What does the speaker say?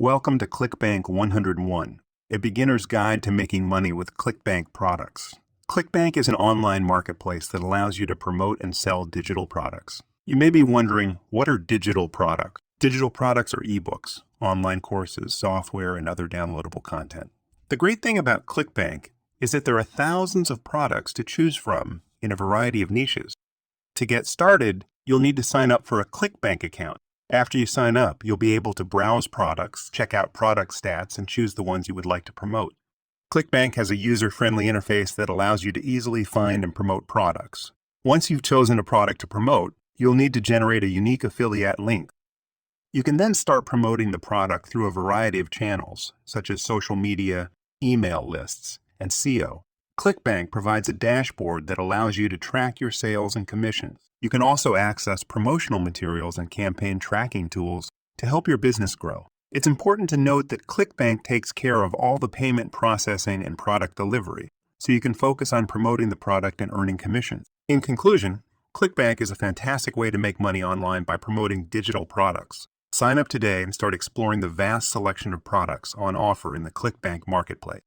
Welcome to ClickBank 101, a beginner's guide to making money with ClickBank products. ClickBank is an online marketplace that allows you to promote and sell digital products. You may be wondering, what are digital products? Digital products are eBooks, online courses, software, and other downloadable content. The great thing about ClickBank is that there are thousands of products to choose from in a variety of niches. To get started, you'll need to sign up for a ClickBank account. After you sign up, you'll be able to browse products, check out product stats, and choose the ones you would like to promote. ClickBank has a user-friendly interface that allows you to easily find and promote products. Once you've chosen a product to promote, you'll need to generate a unique affiliate link. You can then start promoting the product through a variety of channels, such as social media, email lists, and SEO. ClickBank provides a dashboard that allows you to track your sales and commissions. You can also access promotional materials and campaign tracking tools to help your business grow. It's important to note that ClickBank takes care of all the payment processing and product delivery, so you can focus on promoting the product and earning commissions. In conclusion, ClickBank is a fantastic way to make money online by promoting digital products. Sign up today and start exploring the vast selection of products on offer in the ClickBank marketplace.